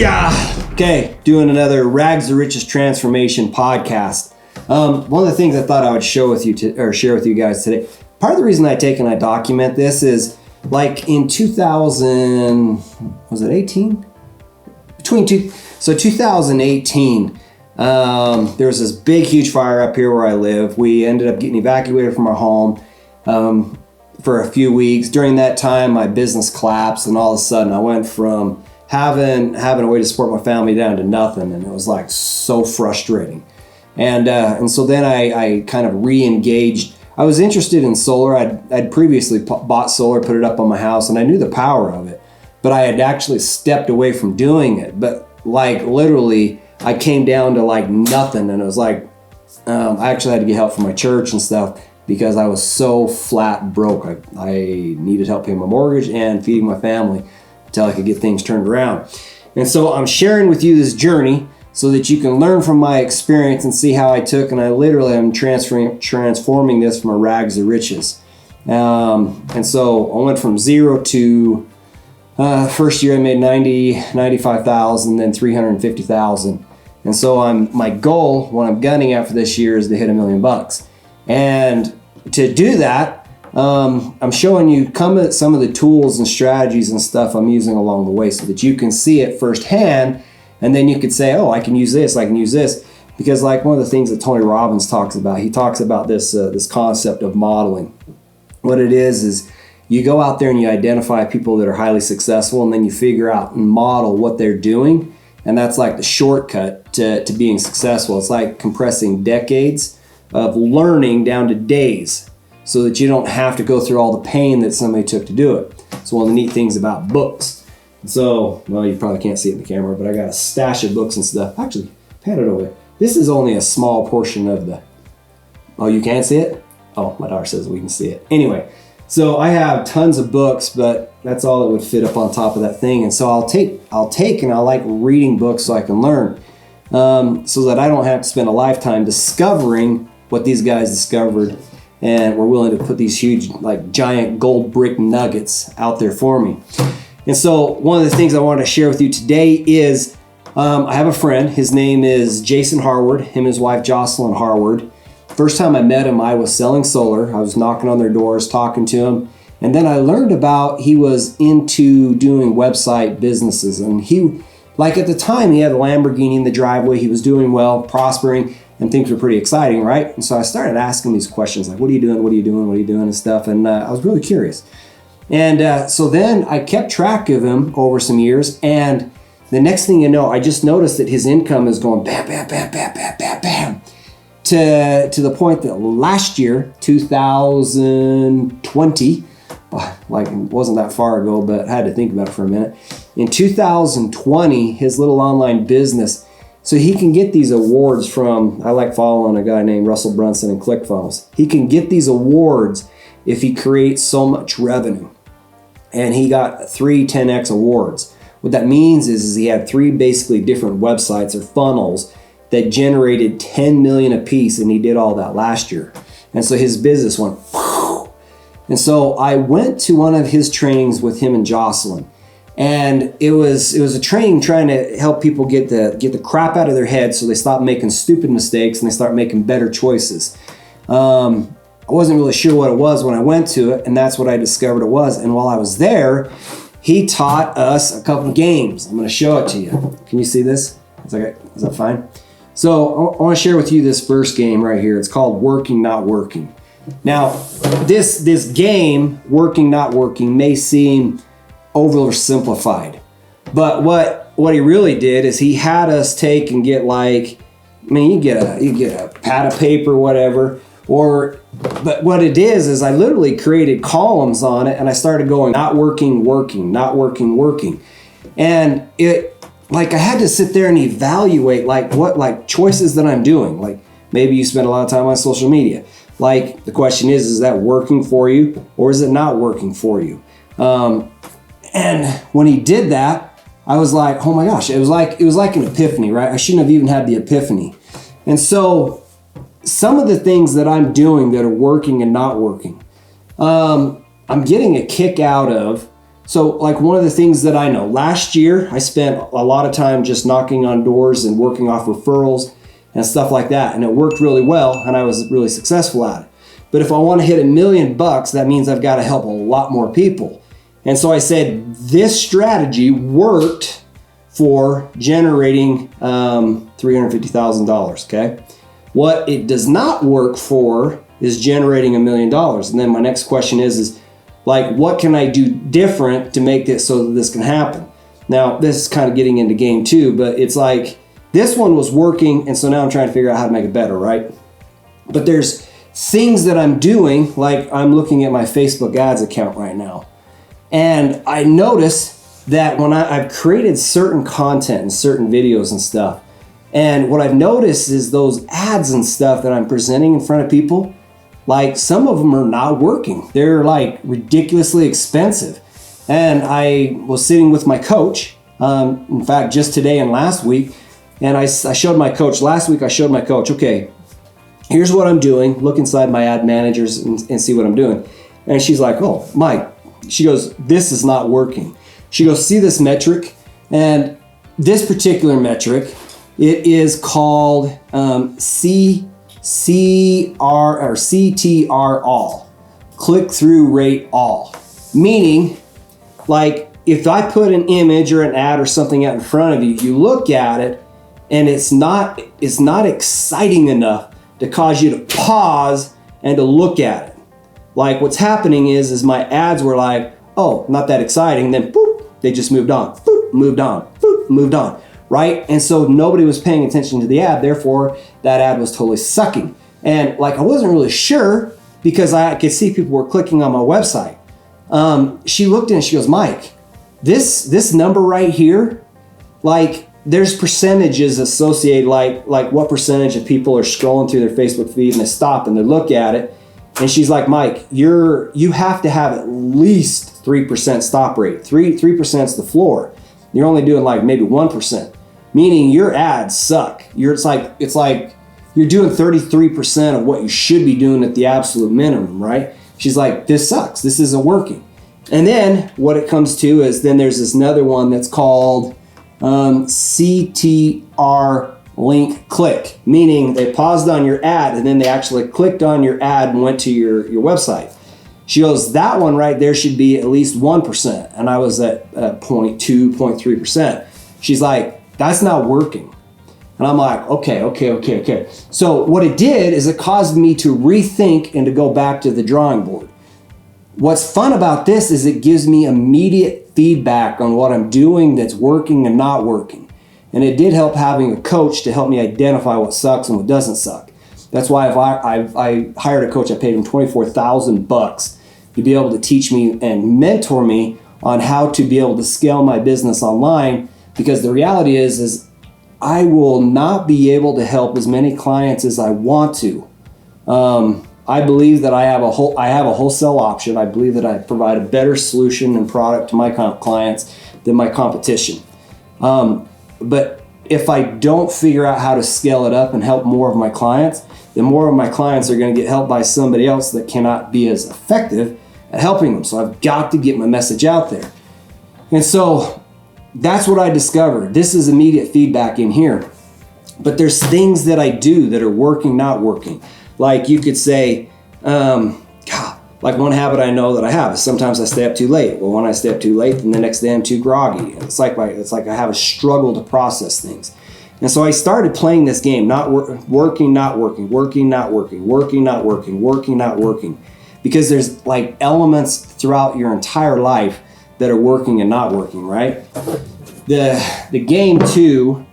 Booyah! Okay, doing another Rags to Riches Transformation podcast. One of the things I thought I would share with you guys today. Part of the reason I take and I document this is like in 2018? 2018, there was this big, huge fire up here where I live. We ended up getting evacuated from our home for a few weeks. During that time, my business collapsed, and all of a sudden I went from having a way to support my family down to nothing, and it was like so frustrating. And so then I kind of re-engaged. I was interested in solar. I'd previously bought solar, put it up on my house, and I knew the power of it, but I had actually stepped away from doing it. But like literally, I came down to like nothing, and it was like I actually had to get help from my church and stuff because I was so flat broke. I needed help paying my mortgage and feeding my family until I could get things turned around. And so I'm sharing with you this journey so that you can learn from my experience and see how I took, and I literally am transforming this from a rags to riches. And so I went from zero to first year I made 95,000, then 350,000. And so my goal, what I'm gunning at for this year, is to hit $1 million. And to do that, I'm showing you some of the tools and strategies and stuff I'm using along the way so that you can see it firsthand. And then you could say, oh, I can use this, I can use this. Because like one of the things that Tony Robbins talks about, he talks about this concept of modeling. What it is you go out there and you identify people that are highly successful, and then you figure out and model what they're doing. And that's like the shortcut to being successful. It's like compressing decades of learning down to days so that you don't have to go through all the pain that somebody took to do it. It's one of the neat things about books. So, well, you probably can't see it in the camera, but I got a stash of books and stuff. Actually, pat it over there. This is only a small portion of oh, you can't see it? Oh, my daughter says we can see it. Anyway, so I have tons of books, but that's all that would fit up on top of that thing. And so I'll take and I like reading books so I can learn, so that I don't have to spend a lifetime discovering what these guys discovered and were willing to put these huge, like giant gold brick nuggets out there for me. And so one of the things I wanted to share with you today is I have a friend. His name is Jason Harward, him and his wife Jocelyn Harward. First time I met him, I was selling solar. I was knocking on their doors, talking to him. And then I learned he was into doing website businesses. And he, like at the time, he had a Lamborghini in the driveway. He was doing well, prospering, and things were pretty exciting, right? And so I started asking these questions like, what are you doing? What are you doing? What are you doing? And stuff. And I was really curious. And so then I kept track of him over some years. And the next thing you know, I just noticed that his income is going bam, bam, bam, bam, bam, bam, bam. To the point that last year, 2020, like it wasn't that far ago, but I had to think about it for a minute. In 2020, his little online business, so he can get these awards from, I like following a guy named Russell Brunson and ClickFunnels. He can get these awards if he creates so much revenue. And he got 3 10X awards. What that means is he had 3 basically different websites or funnels that generated 10 million a piece, and he did all that last year. And so his business went whew. And so I went to one of his trainings with him and Jocelyn, and it was a training trying to help people get the crap out of their head so they stop making stupid mistakes and they start making better choices. I wasn't really sure what it was when I went to it, and that's what I discovered it was. And while I was there, he taught us a couple of games. I'm going to show it to you. Can you see this? Is that fine? So I want to share with you this first game right here. It's called Working, Not Working. Now, this game, Working, Not Working, may seem oversimplified, but what he really did is he had us take and get like, I mean, you get a pad of paper, whatever, but what it is I literally created columns on it, and I started going not working, working, not working, working, and it. Like I had to sit there and evaluate what choices that I'm doing. Like maybe you spend a lot of time on social media. Like the question is that working for you or is it not working for you? And when he did that, I was like, oh my gosh, it was like an epiphany, right? I shouldn't have even had the epiphany. And so some of the things that I'm doing that are working and not working, I'm getting a kick out of So like one of the things that I know, last year I spent a lot of time just knocking on doors and working off referrals and stuff like that. And it worked really well and I was really successful at it. But if I want to hit $1 million, that means I've got to help a lot more people. And so I said, this strategy worked for generating $350,000, okay? What it does not work for is generating $1 million. And then my next question is like, what can I do different to make this so that this can happen? Now, this is kind of getting into game two, but it's like, this one was working, and so now I'm trying to figure out how to make it better, right? But there's things that I'm doing, like I'm looking at my Facebook ads account right now. And I notice that when I've created certain content and certain videos and stuff, and what I've noticed is those ads and stuff that I'm presenting in front of people, like some of them are not working. They're like ridiculously expensive. And I was sitting with my coach, in fact, just today and last week, and I showed my coach, last week I showed my coach, okay, here's what I'm doing, look inside my ad managers and see what I'm doing. And she's like, oh, Mike, she goes, this is not working. She goes, see this metric? And this particular metric, it is called CTR all, click-through rate all. Meaning, like if I put an image or an ad or something out in front of you, you look at it and it's not exciting enough to cause you to pause and to look at it. Like what's happening is my ads were like, oh, not that exciting. Then boop, they just moved on, boop, moved on, boop, moved on, right? And so nobody was paying attention to the ad. Therefore, that ad was totally sucking. And like, I wasn't really sure because I could see people were clicking on my website. She looked in and she goes, Mike, this number right here, like there's percentages associated, like what percentage of people are scrolling through their Facebook feed and they stop and they look at it. And she's like, Mike, you have to have at least 3% stop rate. 3% is the floor. You're only doing like maybe 1%, meaning your ads suck. It's like you're doing 33% of what you should be doing at the absolute minimum, right? She's like, this sucks. This isn't working. And then what it comes to is then there's this another one that's called CTR link click, meaning they paused on your ad and then they actually clicked on your ad and went to your website. She goes, that one right there should be at least 1%. And I was at 0.2, 0.3%. She's like, that's not working. And I'm like, okay. So what it did is it caused me to rethink and to go back to the drawing board. What's fun about this is it gives me immediate feedback on what I'm doing that's working and not working. And it did help having a coach to help me identify what sucks and what doesn't suck. That's why I hired a coach. I paid him $24,000 to be able to teach me and mentor me on how to be able to scale my business online. Because the reality is I will not be able to help as many clients as I want to. I believe that I have a wholesale option. I believe that I provide a better solution and product to my clients than my competition. But if I don't figure out how to scale it up and help more of my clients, then more of my clients are going to get helped by somebody else that cannot be as effective at helping them. So I've got to get my message out there. And so that's what I discovered. This is immediate feedback in here. But there's things that I do that are working, not working. Like you could say, like one habit I know that I have is sometimes I stay up too late. Well, when I stay up too late, then the next day I'm too groggy. It's like I have a struggle to process things. And so I started playing this game, working, not working, working, not working, working, not working, working, not working. Because there's like elements throughout your entire life that are working and not working, right? The game two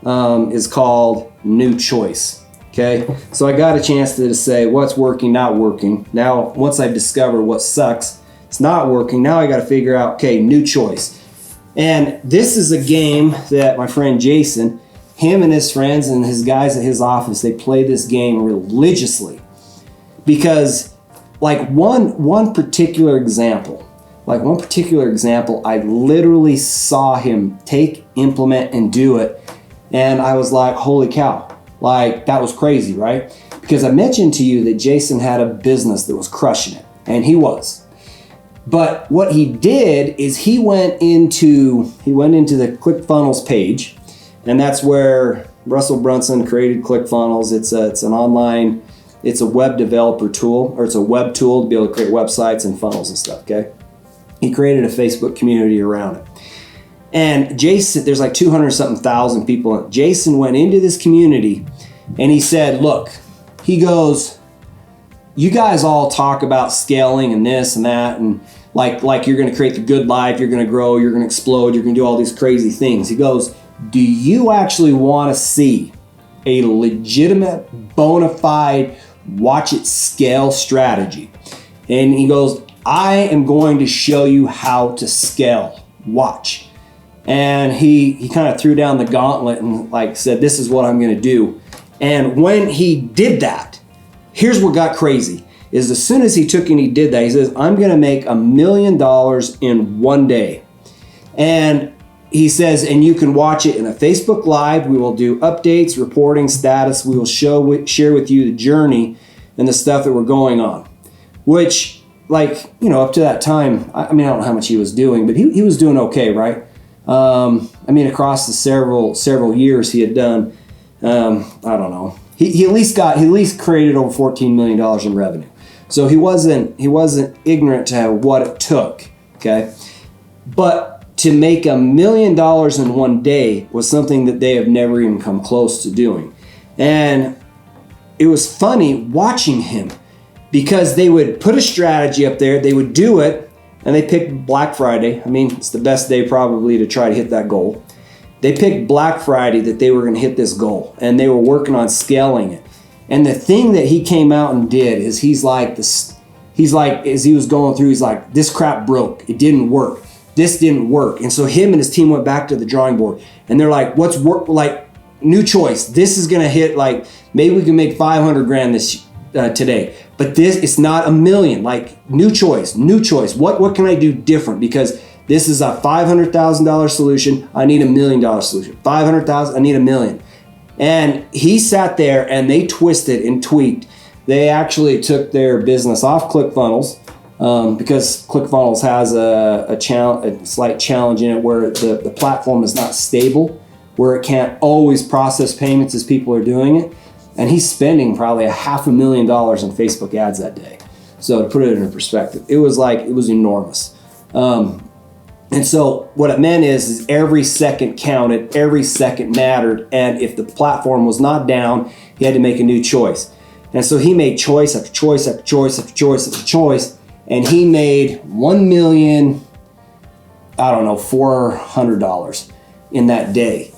is called New Choice. Okay, so I got a chance to say what's working, not working. Now, once I've discovered what sucks, it's not working. Now I got to figure out, okay, new choice. And this is a game that my friend Jason, him and his friends and his guys at his office, they play this game religiously. Because like one particular example, I literally saw him take, implement, and do it. And I was like, holy cow. Like, that was crazy, right? Because I mentioned to you that Jason had a business that was crushing it, and he was. But what he did is he went into the ClickFunnels page, and that's where Russell Brunson created ClickFunnels. It's an online, it's a web developer tool, or it's a web tool to be able to create websites and funnels and stuff, okay? He created a Facebook community around it. And Jason, there's like 200-something thousand people. Jason went into this community and he said, look, he goes, you guys all talk about scaling and this and that, and like you're going to create the good life, you're going to grow, you're going to explode, you're going to do all these crazy things. He goes, do you actually want to see a legitimate, bona fide, watch it scale strategy? And he goes, I am going to show you how to scale. Watch. And he kind of threw down the gauntlet and like said, this is what I'm going to do. And when he did that, here's what got crazy. Is as soon as he took and he did that, he says, I'm going to make $1 million in one day. And he says, and you can watch it in a Facebook Live. We will do updates, reporting, status. We will share with you the journey and the stuff that we're going on. Which, like, you know, up to that time, I mean, I don't know how much he was doing, but he was doing okay, right? I mean, across the several years he had done, I don't know. He at least created over $14 million in revenue. So he wasn't ignorant to what it took, okay? But to make $1 million in one day was something that they have never even come close to doing. And it was funny watching him because they would put a strategy up there, they would do it, and they picked Black Friday. I mean, it's the best day probably to try to hit that goal. They picked Black Friday that they were going to hit this goal, and they were working on scaling it. And the thing that he came out and did is he's like, as he was going through, he's like, this crap broke. It didn't work. This didn't work. And so him and his team went back to the drawing board, and they're like, what's work? Like, new choice. This is going to hit, like, maybe we can make 500 grand this today. But this, it's not $1 million. Like, new choice. What can I do different? Because this is a $500,000 solution. I need $1 million solution. $500,000. I need $1 million. And he sat there and they twisted and tweaked. They actually took their business off ClickFunnels because ClickFunnels has a slight challenge in it where the platform is not stable, where it can't always process payments as people are doing it. And he's spending probably $500,000 in Facebook ads that day. So to put it in perspective, it was enormous. And so what it meant is every second counted, every second mattered. And if the platform was not down, he had to make a new choice. And so he made choice after choice after choice after choice after choice. And he made $400 in that day.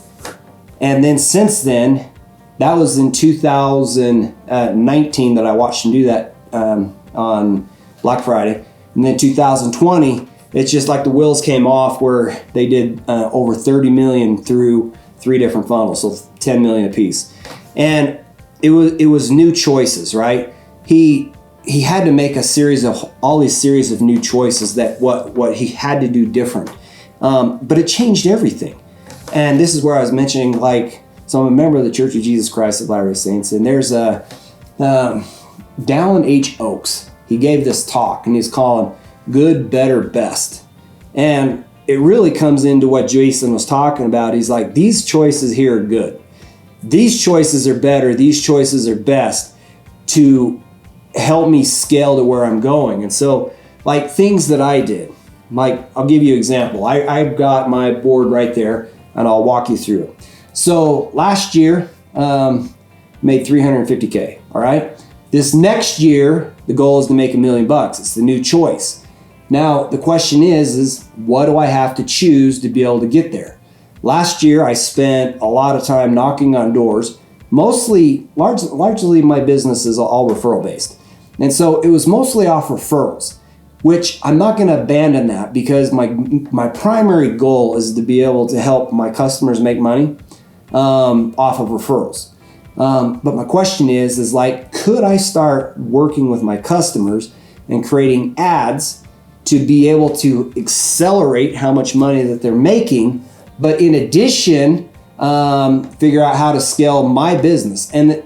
And then since then, that was in 2019 that I watched him do that on Black Friday. And then 2020, it's just like the wheels came off where they did over 30 million through 3 different funnels, so 10 million a piece. And it was new choices, right? He had to make all these series of new choices that what he had to do different. But it changed everything. And this is where I was mentioning, like, so I'm a member of the Church of Jesus Christ of Latter-day Saints, and there's Dallin H. Oaks. He gave this talk, and he's calling good, better, best. And it really comes into what Jason was talking about. He's like, these choices here are good. These choices are better. These choices are best to help me scale to where I'm going. And so, like, things that I did, like, I'll give you an example. I've got my board right there, and I'll walk you through it. So last year, made $350K, all right? This next year, the goal is to make $1 million. It's the new choice. Now, the question is what do I have to choose to be able to get there? Last year, I spent a lot of time knocking on doors. Largely my business is all referral based. And so it was mostly off referrals, which I'm not going to abandon that because my primary goal is to be able to help my customers make money off of referrals. But my question is like, could I start working with my customers and creating ads to be able to accelerate how much money that they're making, but in addition, figure out how to scale my business? And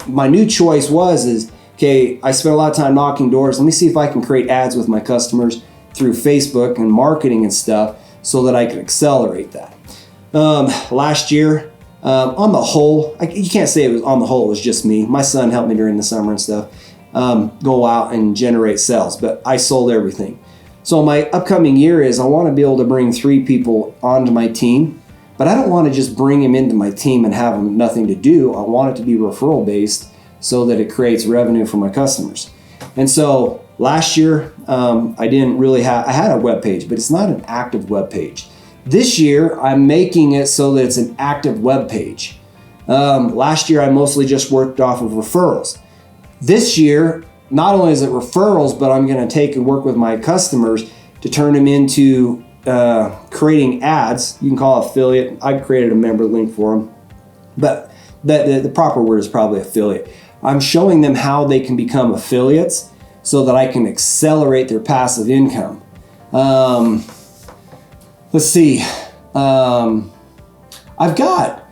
my new choice is, okay, I spent a lot of time knocking doors. Let me see if I can create ads with my customers through Facebook and marketing and stuff so that I can accelerate that. Last year, on the whole, you can't say it was on the whole, it was just me. My son helped me during the summer and stuff, go out and generate sales, but I sold everything. So my upcoming year is I want to be able to bring 3 people onto my team, but I don't want to just bring them into my team and have them nothing to do. I want it to be referral based so that it creates revenue for my customers. And so last year, I didn't really have, I had a web page, but it's not an active web page. This year, I'm making it so that it's an active web page. Last year, I mostly just worked off of referrals. This year, not only is it referrals, but I'm going to take and work with my customers to turn them into creating ads. You can call it affiliate. I created a member link for them, but the proper word is probably affiliate. I'm showing them how they can become affiliates so that I can accelerate their passive income. Let's see. I've got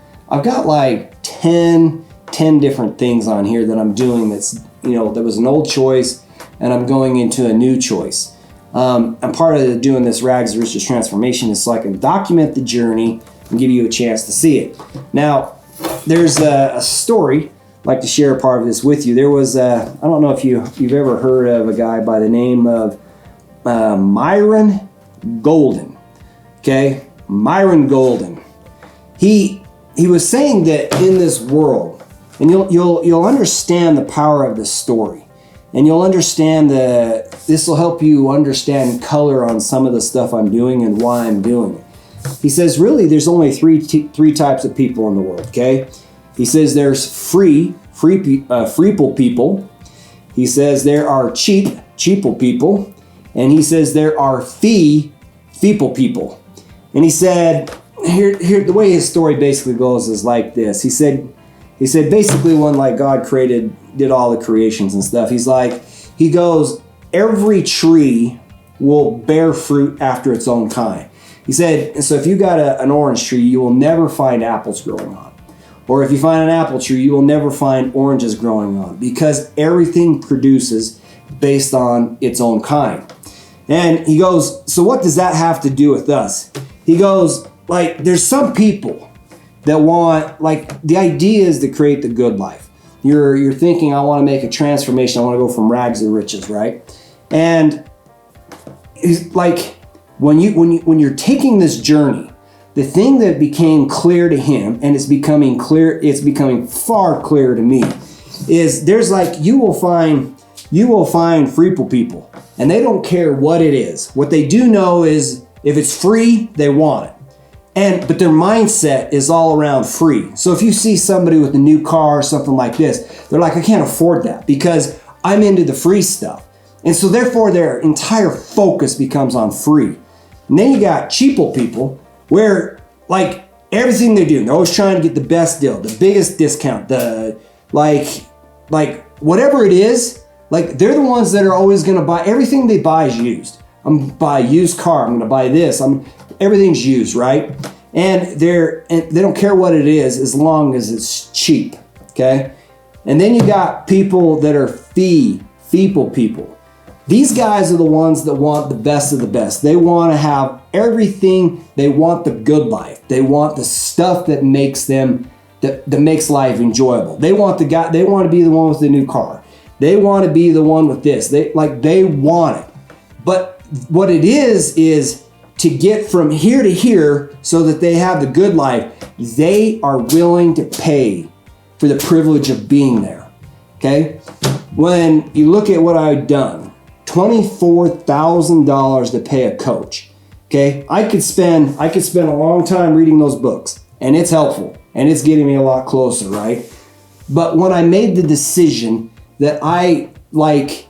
like 10 different things on here that I'm doing that's, that was an old choice and I'm going into a new choice. And part of doing this Rags to Riches transformation is so I can document the journey and give you a chance to see it. Now, there's a story. I'd like to share a part of this with you. There was I don't know if you've ever heard of a guy by the name of Myron Golden. Okay, Myron Golden. He was saying that in this world, and you'll understand the power of this story, and you'll understand this will help you understand color on some of the stuff I'm doing and why I'm doing it. He says, really, there's only three types of people in the world. Okay, he says there's freeple people. He says there are cheaple people, and he says there are feeple people. And he said, here the way his story basically goes is like this. He said basically when like God did all the creations and stuff, he goes, every tree will bear fruit after its own kind. He said, and so if you got an orange tree, you will never find apples growing on. Or if you find an apple tree, you will never find oranges growing on, because everything produces based on its own kind. And he goes, so what does that have to do with us? He goes, like, there's some people that want, like, the idea is to create the good life. You're thinking, I want to make a transformation. I want to go from rags to riches, right? And he's like, when you're taking this journey, the thing that became clear to him, and it's becoming far clearer to me, is there's like, you will find freeple people, and they don't care what it is. What they do know is if it's free, they want it. But their mindset is all around free. So if you see somebody with a new car or something like this, they're like, I can't afford that because I'm into the free stuff. And so therefore their entire focus becomes on free. And then you got cheaple people where like everything they do, they're always trying to get the best deal, the biggest discount, the like whatever it is, like they're the ones that are always gonna buy, everything they buy is used. I'm gonna buy a used car, I'm gonna buy this, everything's used, right? And they don't care what it is as long as it's cheap, okay? And then you got people that are feeple people. These guys are the ones that want the best of the best. They want to have everything. They want the good life. They want the stuff that makes that makes life enjoyable. They want to be the one with the new car. They want to be the one with this. They want it. But what it is to get from here to here so that they have the good life, they are willing to pay for the privilege of being there. Okay? When you look at what I've done, $24,000 to pay a coach. Okay? I could spend a long time reading those books, and it's helpful and it's getting me a lot closer, right? But when I made the decision that I like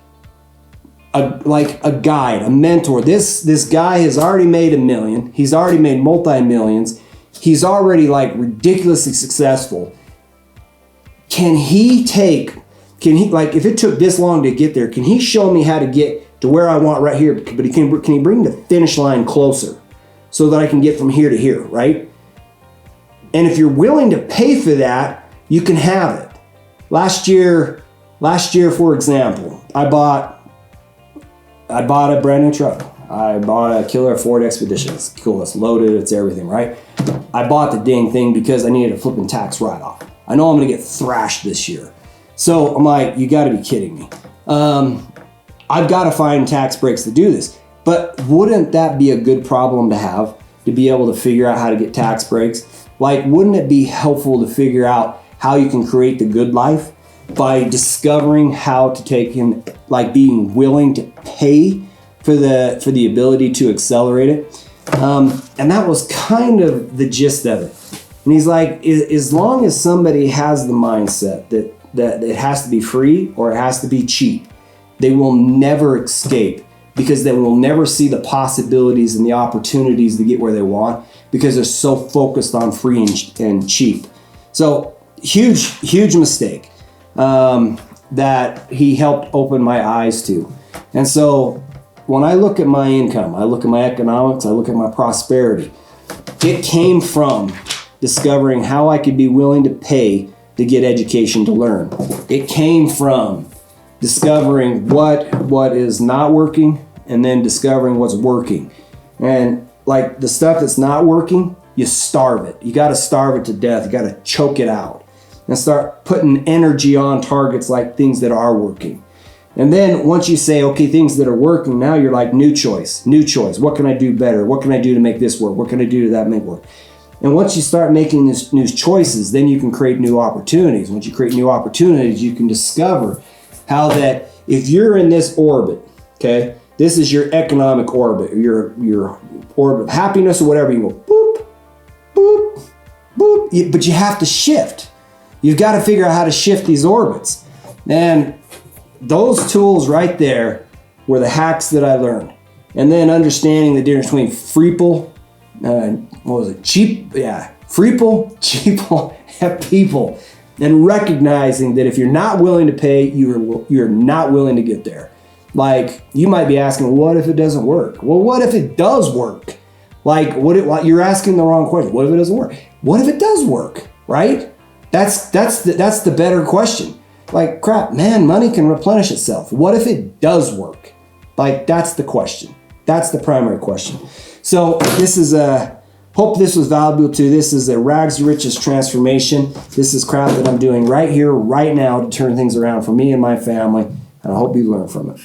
a guide, a mentor, this guy has already made $1 million. He's already made multi-millions. He's already like ridiculously successful. Can he like, if it took this long to get there, can he show me how to get to where I want right here? But can he bring the finish line closer so that I can get from here to here, right? And if you're willing to pay for that, you can have it. Last year, for example, I bought a brand new truck. I bought a killer Ford Expedition. It's cool. It's loaded. It's everything, right? I bought the dang thing because I needed a flipping tax write-off. I know I'm going to get thrashed this year. So I'm like, you got to be kidding me. I've got to find tax breaks to do this. But wouldn't that be a good problem to have, to be able to figure out how to get tax breaks? Like, wouldn't it be helpful to figure out how you can create the good life by discovering how to take in, like being willing to pay for the ability to accelerate it? And that was kind of the gist of it. And he's like, as long as somebody has the mindset that it has to be free or it has to be cheap, they will never escape, because they will never see the possibilities and the opportunities to get where they want, because they're so focused on free and cheap. So huge mistake that he helped open my eyes to. And so when I look at my income, I look at my economics, I look at my prosperity, it came from discovering how I could be willing to pay to get education to learn. It came from discovering what is not working, and then discovering what's working. And like the stuff that's not working, you starve it. You got to starve it to death. You got to choke it out and start putting energy on targets like things that are working. And then once you say, okay, things that are working, now you're like, new choice. What can I do better? What can I do to make this work? What can I do to that make work? And once you start making these new choices, then you can create new opportunities. Once you create new opportunities, you can discover how that if you're in this orbit, okay, this is your economic orbit, your orbit of happiness or whatever, you go boop, boop, boop. But you have to shift. You've got to figure out how to shift these orbits. And those tools right there were the hacks that I learned. And then understanding the difference between freeple, freeple, cheaple, and people. And recognizing that if you're not willing to pay, you're not willing to get there. Like, you might be asking, what if it doesn't work? Well, what if it does work? Like, you're asking the wrong question. What if it doesn't work? What if it does work, right? That's the better question. Like, crap, man, money can replenish itself. What if it does work? Like, that's the question. That's the primary question. So hope this was valuable to you. This is a rags to riches transformation. This is crap that I'm doing right here, right now to turn things around for me and my family. And I hope you learn from it.